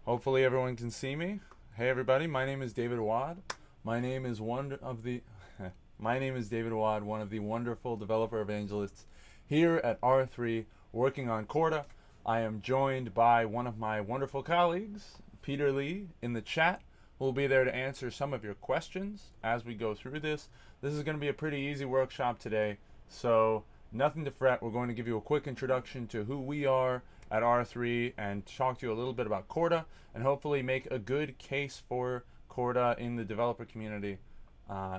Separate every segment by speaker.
Speaker 1: Hopefully everyone can see me. Hey everybody, my name is David Wad. My name is my name is David Wad, one of the wonderful developer evangelists here at R3 working on Corda. I am joined by one of my wonderful colleagues, Peter Lee, in the chat, who will be there to answer some of your questions as we go through this. This is going to be a pretty easy workshop today, so nothing to fret. We're going to give you a quick introduction to who we are at R3 and talk to you a little bit about Corda and hopefully make a good case for Corda in the developer community.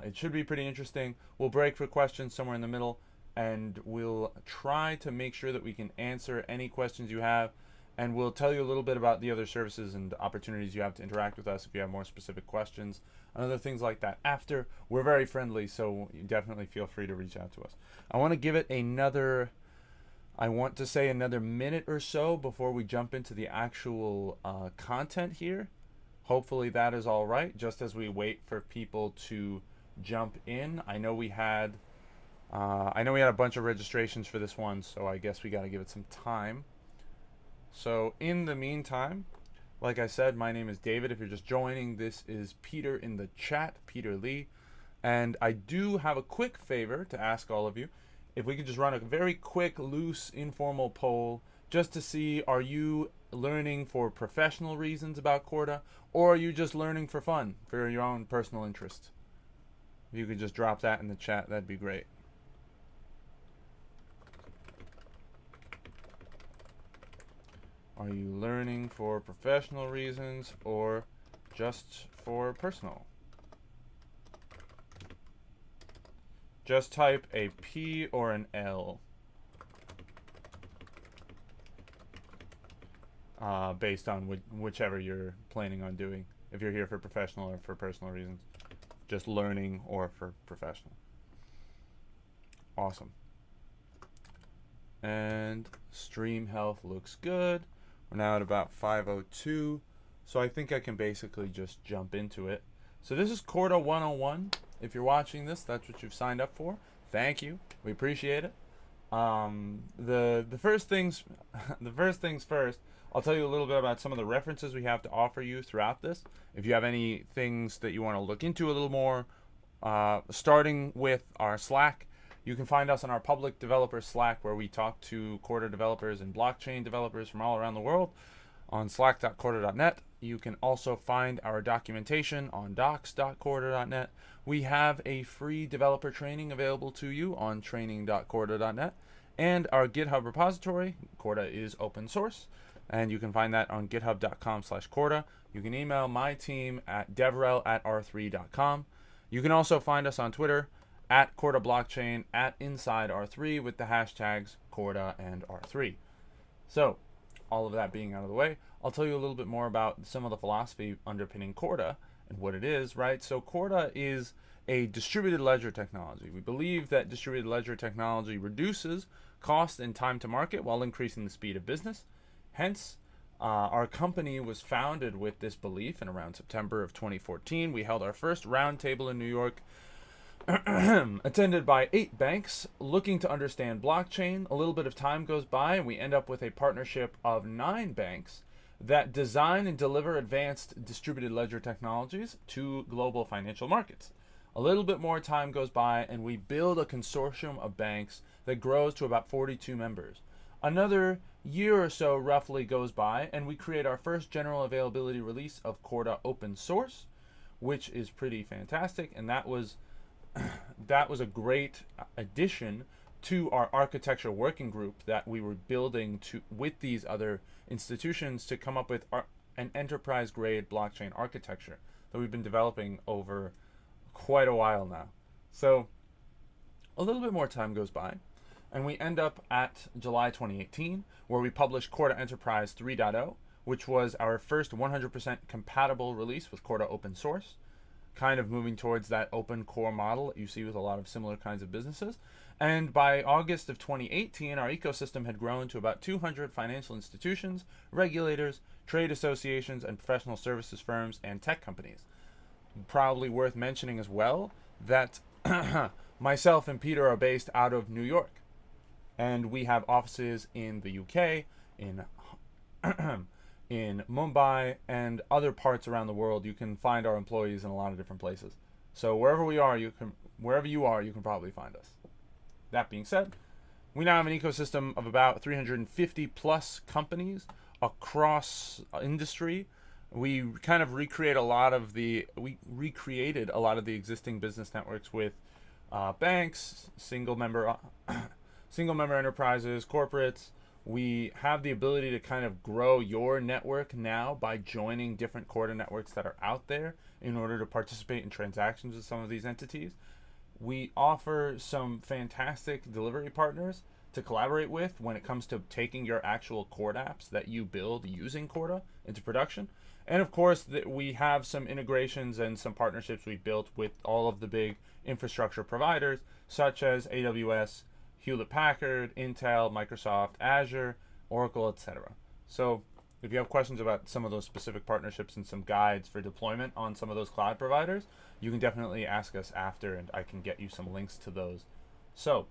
Speaker 1: It should be pretty interesting. We'll break for questions somewhere in the middle and we'll try to make sure that we can answer any questions you have, and we'll tell you a little bit about the other services and opportunities you have to interact with us if you have more specific questions and other things like that after. We're very friendly, so you definitely feel free to reach out to us. I want to give it another minute or so before we jump into the actual content here. Hopefully that is all right, just as we wait for people to jump in. I know we had a bunch of registrations for this one, so I guess we got to give it some time. So in the meantime, like I said, my name is David. If you're just joining, this is Peter in the chat, Peter Lee. And I do have a quick favor to ask all of you. If we could just run a very quick, loose, informal poll just to see, are you learning for professional reasons about Corda, or are you just learning for fun, for your own personal interest? If you could just drop that in the chat, that'd be great. Are you learning for professional reasons or just for personal? Just type a P or an L based on whichever you're planning on doing. If you're here for professional or for personal reasons. Just learning or for professional. Awesome. And stream health looks good. We're now at about 5:02, so I think I can basically just jump into it. So this is Corda 101. If you're watching this, that's what you've signed up for. Thank you. We appreciate it. The first things first. I'll tell you a little bit about some of the references we have to offer you throughout this. If you have any things that you want to look into a little more, starting with our Slack. You can find us on our public developer Slack, where we talk to Corda developers and blockchain developers from all around the world on slack.corda.net. You can also find our documentation on docs.corda.net. We have a free developer training available to you on training.corda.net. And our GitHub repository, Corda is open source, and you can find that on github.com/Corda. You can email my team at devrel@r3.com. You can also find us on Twitter at Corda Blockchain, at Inside R3 with the hashtags Corda and R3. So, all of that being out of the way, I'll tell you a little bit more about some of the philosophy underpinning Corda and what it is, right? So Corda is a distributed ledger technology. We believe that distributed ledger technology reduces cost and time to market while increasing the speed of business. Hence, our company was founded with this belief in around September of 2014. We held our first roundtable in New York attended by 8 banks looking to understand blockchain. A little bit of time goes by and we end up with a partnership of 9 banks that design and deliver advanced distributed ledger technologies to global financial markets. A little bit more time goes by and we build a consortium of banks that grows to about 42 members. Another year or so roughly goes by and we create our first general availability release of Corda open source, which is pretty fantastic, and that was a great addition to our architecture working group that we were building with these other institutions to come up with an enterprise grade blockchain architecture that we've been developing over quite a while now. So a little bit more time goes by and we end up at July 2018, where we published Corda Enterprise 3.0, which was our first 100% compatible release with Corda open source, kind of moving towards that open core model that you see with a lot of similar kinds of businesses. And by August of 2018, our ecosystem had grown to about 200 financial institutions, regulators, trade associations, and professional services firms and tech companies. Probably worth mentioning as well that myself and Peter are based out of New York, and we have offices in the UK, in in Mumbai and other parts around the world. You can find our employees in a lot of different places. So wherever you are, you can probably find us. That being said, we now have an ecosystem of about 350 plus companies across industry. We kind of recreated a lot of the existing business networks with banks, single member enterprises, corporates. We have the ability to kind of grow your network now by joining different Corda networks that are out there in order to participate in transactions with some of these entities. We offer some fantastic delivery partners to collaborate with when it comes to taking your actual Corda apps that you build using Corda into production. And of course, we have some integrations and some partnerships we built with all of the big infrastructure providers, such as AWS, Hewlett Packard, Intel, Microsoft, Azure, Oracle, etc. So if you have questions about some of those specific partnerships and some guides for deployment on some of those cloud providers, you can definitely ask us after, and I can get you some links to those. So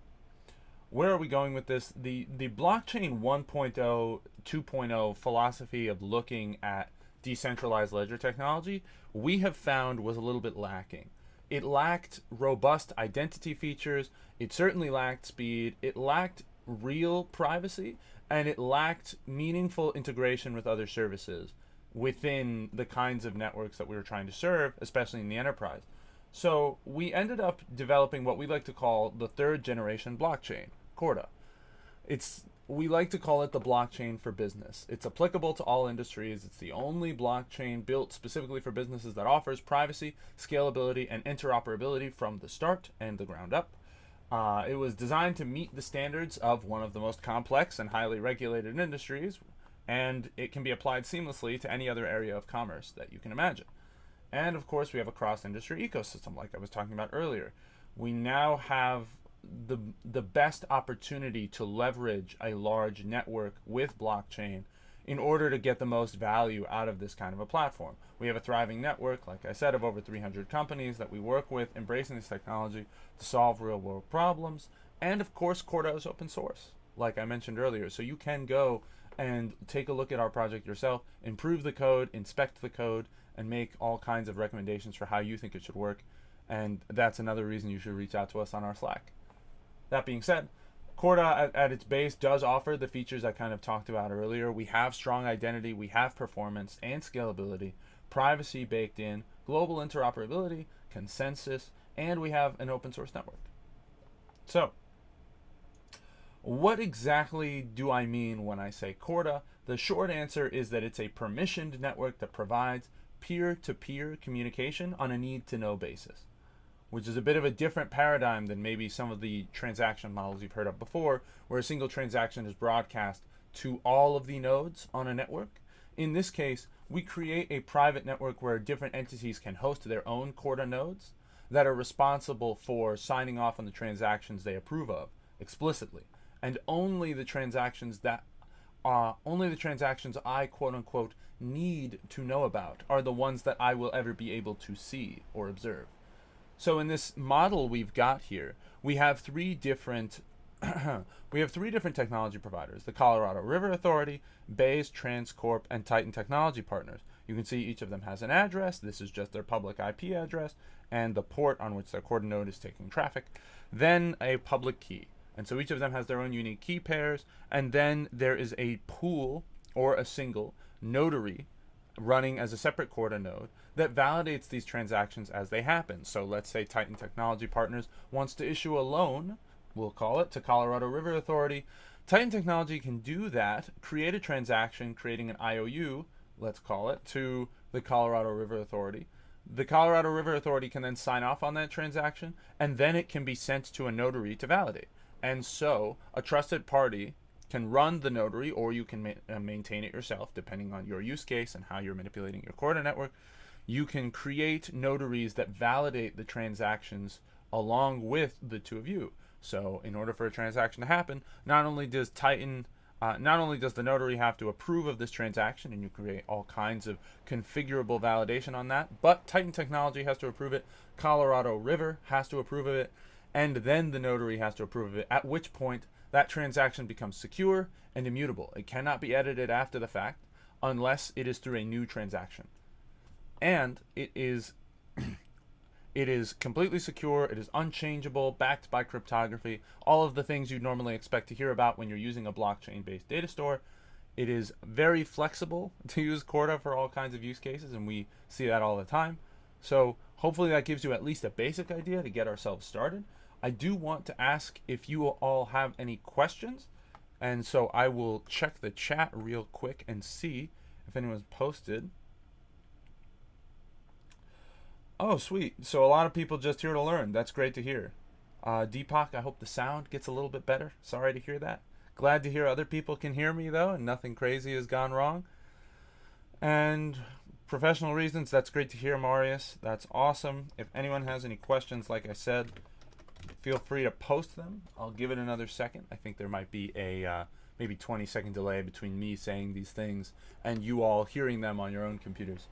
Speaker 1: where are we going with this? The blockchain 1.0, 2.0 philosophy of looking at decentralized ledger technology, we have found was a little bit lacking. It lacked robust identity features, it certainly lacked speed, it lacked real privacy, and it lacked meaningful integration with other services within the kinds of networks that we were trying to serve, especially in the enterprise. So we ended up developing what we like to call the third generation blockchain, Corda. We like to call it the blockchain for business. It's applicable to all industries. It's the only blockchain built specifically for businesses that offers privacy, scalability, and interoperability from the start and the ground up. It was designed to meet the standards of one of the most complex and highly regulated industries, and it can be applied seamlessly to any other area of commerce that you can imagine. And of course, we have a cross-industry ecosystem, like I was talking about earlier. We now have the best opportunity to leverage a large network with blockchain in order to get the most value out of this kind of a platform. We have a thriving network, like I said, of over 300 companies that we work with, embracing this technology to solve real-world problems. And of course, Corda is open source, like I mentioned earlier. So you can go and take a look at our project yourself, improve the code, inspect the code, and make all kinds of recommendations for how you think it should work. And that's another reason you should reach out to us on our Slack. That being said, Corda at its base does offer the features I kind of talked about earlier. We have strong identity, we have performance and scalability, privacy baked in, global interoperability, consensus, and we have an open source network. So, what exactly do I mean when I say Corda? The short answer is that it's a permissioned network that provides peer-to-peer communication on a need-to-know basis, which is a bit of a different paradigm than maybe some of the transaction models you've heard of before, where a single transaction is broadcast to all of the nodes on a network. In this case, we create a private network where different entities can host their own Corda nodes that are responsible for signing off on the transactions they approve of explicitly. And only the transactions I quote unquote need to know about are the ones that I will ever be able to see or observe. So in this model we've got here, we have three different technology providers: the Colorado River Authority, Bayes Transcorp, and Titan Technology Partners. You can see each of them has an address. This is just their public IP address and the port on which their Corda node is taking traffic. Then a public key. And so each of them has their own unique key pairs, and then there is a pool or a single notary running as a separate Corda node that validates these transactions as they happen. So let's say Titan Technology Partners wants to issue a loan, we'll call it, to Colorado River Authority. Titan Technology can do that, create a transaction, creating an IOU, let's call it, to the Colorado River Authority. The Colorado River Authority can then sign off on that transaction, and then it can be sent to a notary to validate. And so a trusted party can run the notary, or you can maintain it yourself, depending on your use case and how you're manipulating your Corda network. You can create notaries that validate the transactions along with the two of you. So in order for a transaction to happen, not only does the notary have to approve of this transaction, and you create all kinds of configurable validation on that, but Titan Technology has to approve it, Colorado River has to approve of it, and then the notary has to approve of it, at which point that transaction becomes secure and immutable. It cannot be edited after the fact unless it is through a new transaction. And it is it is completely secure, it is unchangeable, backed by cryptography, all of the things you'd normally expect to hear about when you're using a blockchain-based data store. It is very flexible to use Corda for all kinds of use cases, and we see that all the time. So hopefully that gives you at least a basic idea to get ourselves started. I do want to ask if you all have any questions, and so I will check the chat real quick and see if anyone's posted. Oh, sweet. So a lot of people just here to learn. That's great to hear. Deepak, I hope the sound gets a little bit better. Sorry to hear that. Glad to hear other people can hear me, though, and nothing crazy has gone wrong. And professional reasons, that's great to hear, Marius. That's awesome. If anyone has any questions, like I said, feel free to post them. I'll give it another second. I think there might be a maybe 20-second delay between me saying these things and you all hearing them on your own computers.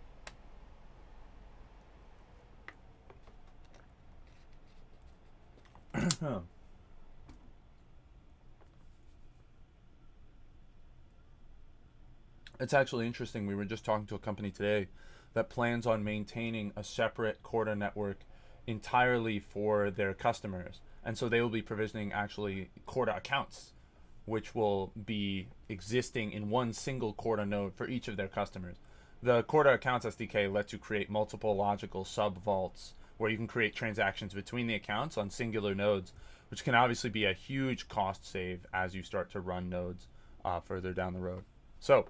Speaker 1: It's actually interesting. We were just talking to a company today that plans on maintaining a separate Corda network entirely for their customers. And so they will be provisioning actually Corda accounts, which will be existing in one single Corda node for each of their customers. The Corda Accounts SDK lets you create multiple logical sub-vaults where you can create transactions between the accounts on singular nodes, which can obviously be a huge cost save as you start to run nodes further down the road. So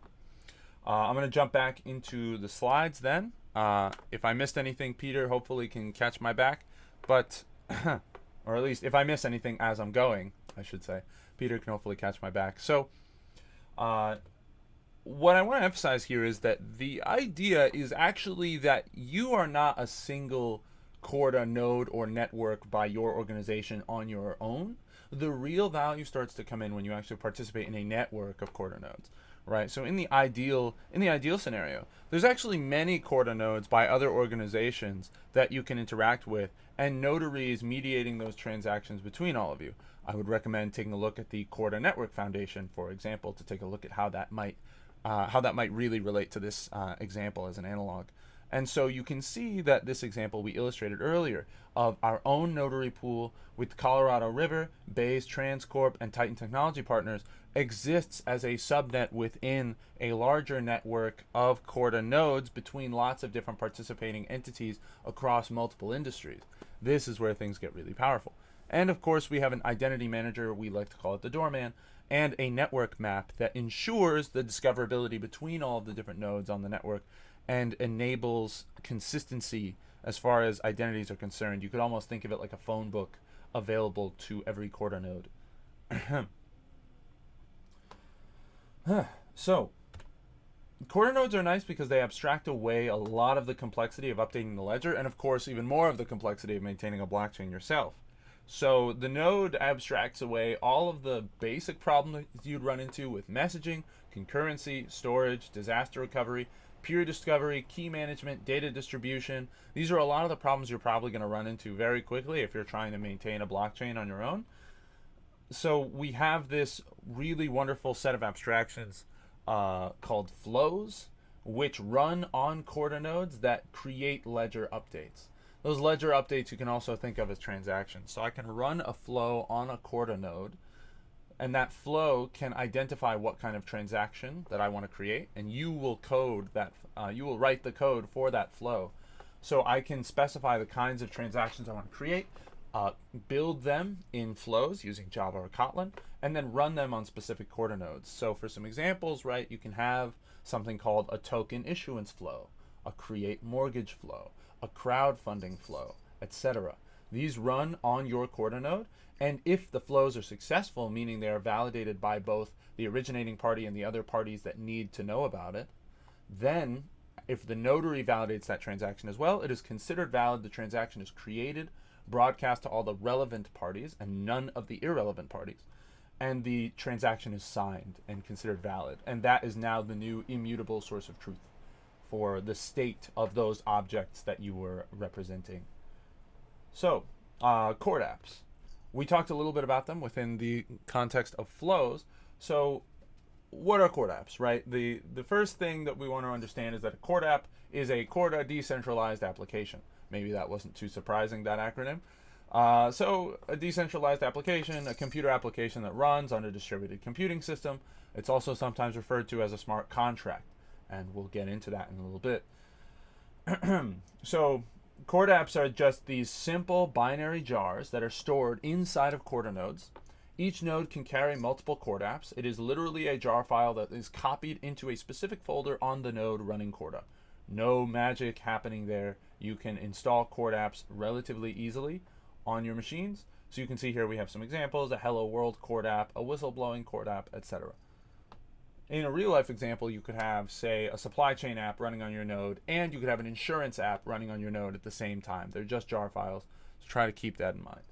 Speaker 1: I'm going to jump back into the slides then. If I missed anything, Peter hopefully can catch my back, but or at least if I miss anything as I'm going, I should say, Peter can hopefully catch my back. So what I want to emphasize here is that the idea is actually that you are not a single Corda node or network by your organization on your own. The real value starts to come in when you actually participate in a network of Corda nodes, right? So in the ideal scenario, there's actually many Corda nodes by other organizations that you can interact with, and notaries mediating those transactions between all of you. I would recommend taking a look at the Corda Network Foundation, for example, to take a look at how that might really relate to this example as an analog. And so you can see that this example we illustrated earlier of our own notary pool with Colorado River, Bayes Transcorp, and Titan Technology Partners exists as a subnet within a larger network of Corda nodes between lots of different participating entities across multiple industries. This is where things get really powerful. And of course, we have an identity manager, we like to call it the doorman, and a network map that ensures the discoverability between all of the different nodes on the network and enables consistency as far as identities are concerned. You could almost think of it like a phone book available to every Corda node. So, Corda nodes are nice because they abstract away a lot of the complexity of updating the ledger, and of course even more of the complexity of maintaining a blockchain yourself. So the node abstracts away all of the basic problems you'd run into with messaging, concurrency, storage, disaster recovery, peer discovery, key management, data distribution. These are a lot of the problems you're probably going to run into very quickly if you're trying to maintain a blockchain on your own. So we have this really wonderful set of abstractions called flows, which run on Corda nodes that create ledger updates. Those ledger updates you can also think of as transactions. So I can run a flow on a Corda node, and that flow can identify what kind of transaction that I want to create, and you will code that. You will write the code for that flow. So I can specify the kinds of transactions I want to create, build them in flows using Java or Kotlin, and then run them on specific Corda nodes. So for some examples, right, you can have something called a token issuance flow, a create mortgage flow, a crowdfunding flow, etc. These run on your Corda node, and if the flows are successful, meaning they are validated by both the originating party and the other parties that need to know about it, then if the notary validates that transaction as well, it is considered valid. The transaction is created, broadcast to all the relevant parties and none of the irrelevant parties, and the transaction is signed and considered valid. And that is now the new immutable source of truth for the state of those objects that you were representing. So, Corda apps. We talked a little bit about them within the context of flows. So what are Corda apps, right? The first thing that we want to understand is that a Corda app is a Corda decentralized application. Maybe that wasn't too surprising, that acronym. So a decentralized application, a computer application that runs on a distributed computing system. It's also sometimes referred to as a smart contract, and we'll get into that in a little bit. So Corda apps are just these simple binary jars that are stored inside of Corda nodes. Each node can carry multiple Corda apps. It is literally a jar file that is copied into a specific folder on the node running Corda. No magic happening there. You can install Corda apps relatively easily on your machines. So you can see here we have some examples: a Hello World Corda app, a whistleblowing Corda app, etc. In a real life example, you could have, say, a supply chain app running on your node, and you could have an insurance app running on your node at the same time. They're just jar files, so try to keep that in mind.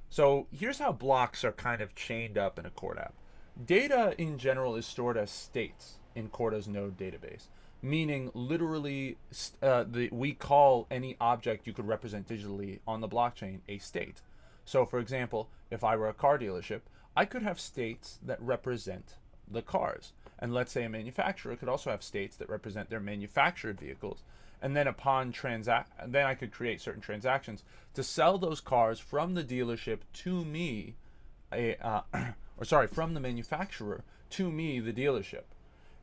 Speaker 1: So here's how blocks are kind of chained up in a Corda app. Data in general is stored as states in Corda's node database, meaning literally we call any object you could represent digitally on the blockchain a state. So for example, if I were a car dealership, I could have states that represent the cars. And let's say a manufacturer could also have states that represent their manufactured vehicles. And then then I could create certain transactions to sell those cars from the dealership to me, from the manufacturer to me, the dealership.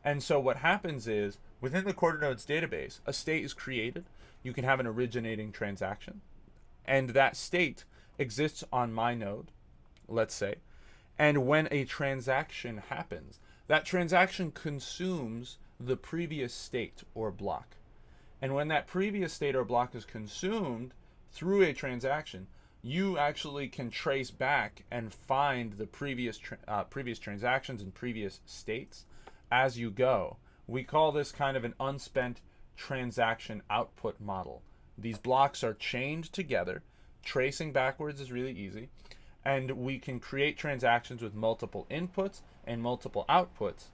Speaker 1: And so what happens is, within the Corda nodes database, a state is created. You can have an originating transaction, and that state exists on my node, let's say. And when a transaction happens, that transaction consumes the previous state or block. And when that previous state or block is consumed through a transaction, you actually can trace back and find the previous transactions and previous states as you go. We call this kind of an unspent transaction output model. These blocks are chained together. Tracing backwards is really easy. And we can create transactions with multiple inputs and multiple outputs.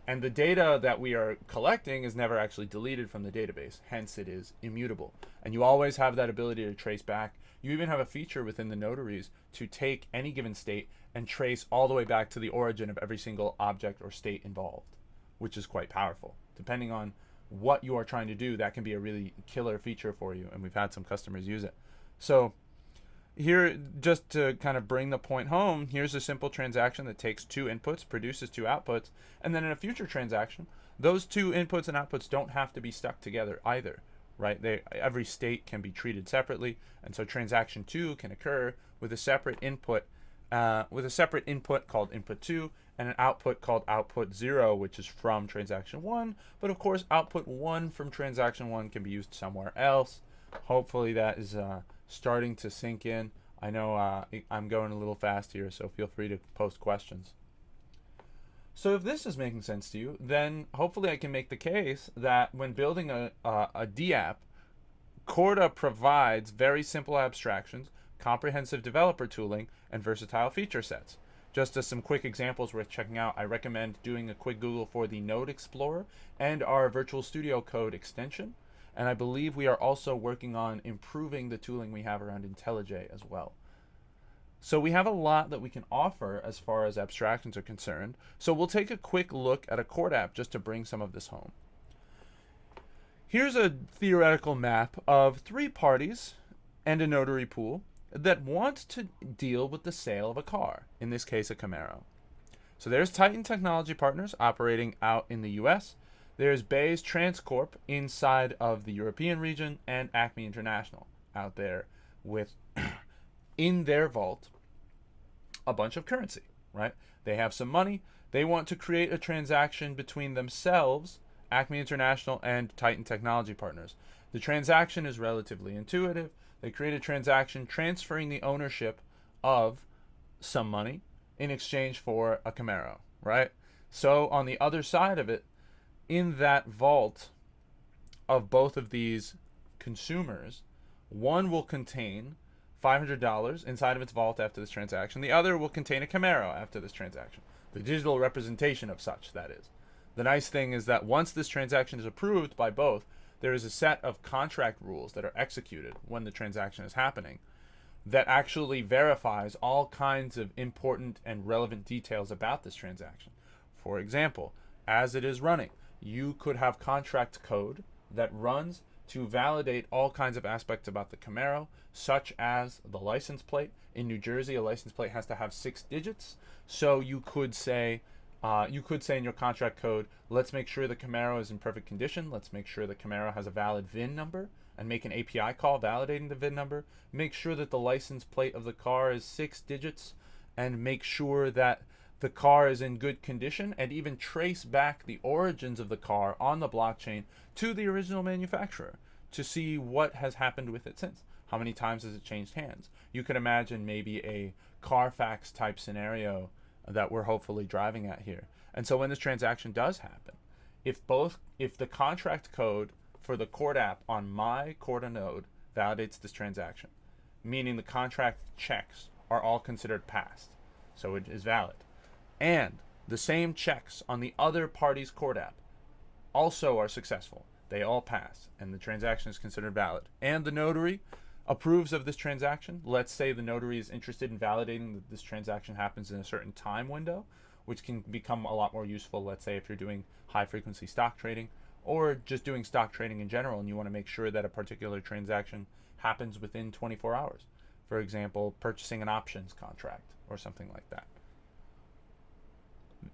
Speaker 1: And the data that we are collecting is never actually deleted from the database. Hence, it is immutable. And you always have that ability to trace back. You even have a feature within the notaries to take any given state and trace all the way back to the origin of every single object or state involved, which is quite powerful. Depending on what you are trying to do, that can be a really killer feature for you. And we've had some customers use it. So here, just to kind of bring the point home, here's a simple transaction that takes two inputs, produces two outputs, and then in a future transaction, those two inputs and outputs don't have to be stuck together either, right? Every state can be treated separately, and so transaction 2 can occur with a separate input, called input 2, and an output called output 0, which is from transaction 1. But of course, output 1 from transaction 1 can be used somewhere else. Hopefully that is starting to sink in. I know I'm going a little fast here, so feel free to post questions. So if this is making sense to you, then hopefully I can make the case that when building a D app, Corda provides very simple abstractions, comprehensive developer tooling, and versatile feature sets. Just as some quick examples worth checking out, I recommend doing a quick Google for the Node Explorer and our Virtual Studio Code extension. And I believe we are also working on improving the tooling we have around IntelliJ as well. So we have a lot that we can offer as far as abstractions are concerned. So we'll take a quick look at a Corda app just to bring some of this home. Here's a theoretical map of 3 parties and a notary pool that want to deal with the sale of a car, in this case a Camaro. So there's Titan Technology Partners operating out in the US. There's Bayes Transcorp inside of the European region, and Acme International out there with, in their vault, a bunch of currency, right? They have some money. They want to create a transaction between themselves, Acme International and Titan Technology Partners. The transaction is relatively intuitive. They create a transaction transferring the ownership of some money in exchange for a Camaro, right? So on the other side of it, in that vault of both of these consumers, one will contain $500 inside of its vault after this transaction. The other will contain a Camaro after this transaction. The digital representation of such, that is. The nice thing is that once this transaction is approved by both, there is a set of contract rules that are executed when the transaction is happening that actually verifies all kinds of important and relevant details about this transaction. For example, as it is running, you could have contract code that runs to validate all kinds of aspects about the Camaro, such as the license plate. In New Jersey, a license plate has to have 6 digits. So you could say in your contract code, let's make sure the Camaro is in perfect condition. Let's make sure the Camaro has a valid VIN number, and make an API call validating the VIN number. Make sure that the license plate of the car is 6 digits, and make sure that the car is in good condition, and even trace back the origins of the car on the blockchain to the original manufacturer to see what has happened with it since. How many times has it changed hands? You could imagine maybe a Carfax type scenario that we're hopefully driving at here. And so when this transaction does happen, if the contract code for the Corda app on my Corda node validates this transaction, meaning the contract checks are all considered passed, so it is valid, and the same checks on the other party's Corda app also are successful, they all pass, and the transaction is considered valid, and the notary approves of this transaction. Let's say the notary is interested in validating that this transaction happens in a certain time window, which can become a lot more useful, let's say if you're doing high frequency stock trading, or just doing stock trading in general, and you want to make sure that a particular transaction happens within 24 hours. For example, purchasing an options contract or something like that.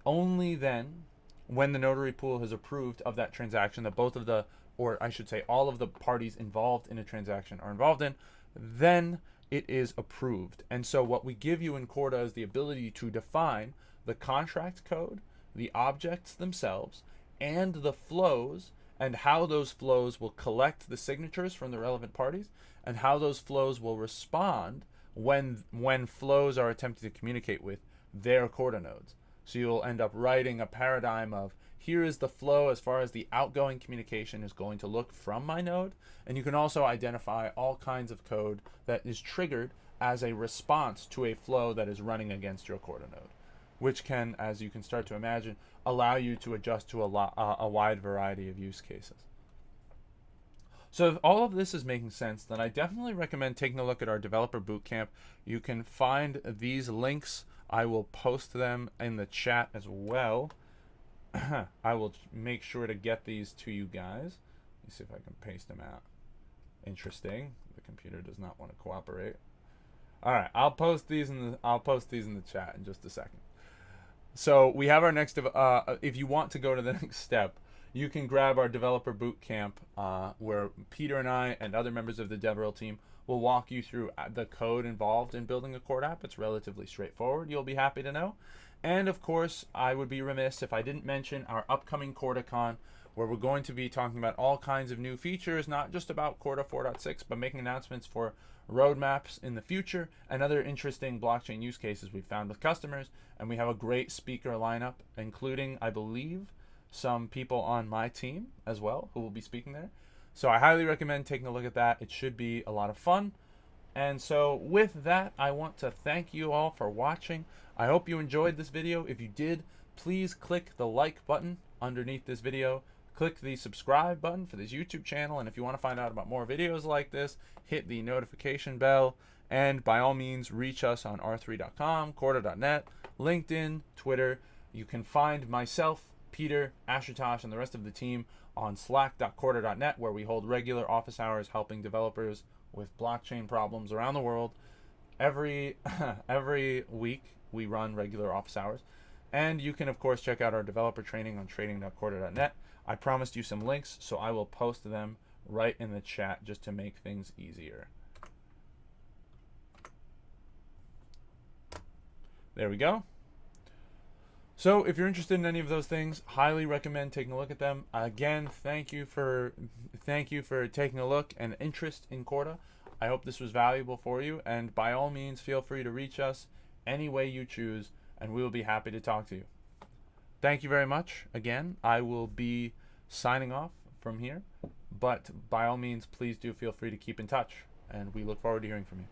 Speaker 1: Only then, when the notary pool has approved of that transaction that both of the, or I should say all of the parties involved in a transaction are involved in, then it is approved. And so what we give you in Corda is the ability to define the contract code, the objects themselves, and the flows, and how those flows will collect the signatures from the relevant parties, and how those flows will respond when flows are attempting to communicate with their Corda nodes. So you'll end up writing a paradigm of, here is the flow as far as the outgoing communication is going to look from my node, and you can also identify all kinds of code that is triggered as a response to a flow that is running against your Corda node, which can, as you can start to imagine, allow you to adjust to a wide variety of use cases. So if all of this is making sense, then I definitely recommend taking a look at our developer bootcamp. You can find these links. I will post them in the chat as well. I will make sure to get these to you guys. Let me see if I can paste them out. Interesting. The computer does not want to cooperate. All right, I'll post these in the chat in just a second. So we have our next, if you want to go to the next step, you can grab our developer bootcamp, where Peter and I and other members of the DevRel team will walk you through the code involved in building a Corda app. It's relatively straightforward, you'll be happy to know. And of course, I would be remiss if I didn't mention our upcoming CordaCon, where we're going to be talking about all kinds of new features, not just about Corda 4.6, but making announcements for roadmaps in the future and other interesting blockchain use cases we've found with customers. And we have a great speaker lineup, including, I believe, some people on my team as well who will be speaking there. So I highly recommend taking a look at that. It should be a lot of fun. And so with that, I want to thank you all for watching. I hope you enjoyed this video. If you did, please click the like button underneath this video. Click the subscribe button for this YouTube channel. And if you want to find out about more videos like this, hit the notification bell. And by all means, reach us on r3.com, corda.net, LinkedIn, Twitter. You can find myself, Peter, Ashutosh, and the rest of the team on slack.corda.net, where we hold regular office hours helping developers with blockchain problems around the world. Every week we run regular office hours. And you can, of course, check out our developer training on trading.corda.net. I promised you some links, so I will post them right in the chat just to make things easier. There we go. So if you're interested in any of those things, highly recommend taking a look at them. Again, thank you for taking a look and interest in Corda. I hope this was valuable for you, and by all means, feel free to reach us any way you choose, and we will be happy to talk to you. Thank you very much. Again, I will be signing off from here, but by all means, please do feel free to keep in touch, and we look forward to hearing from you.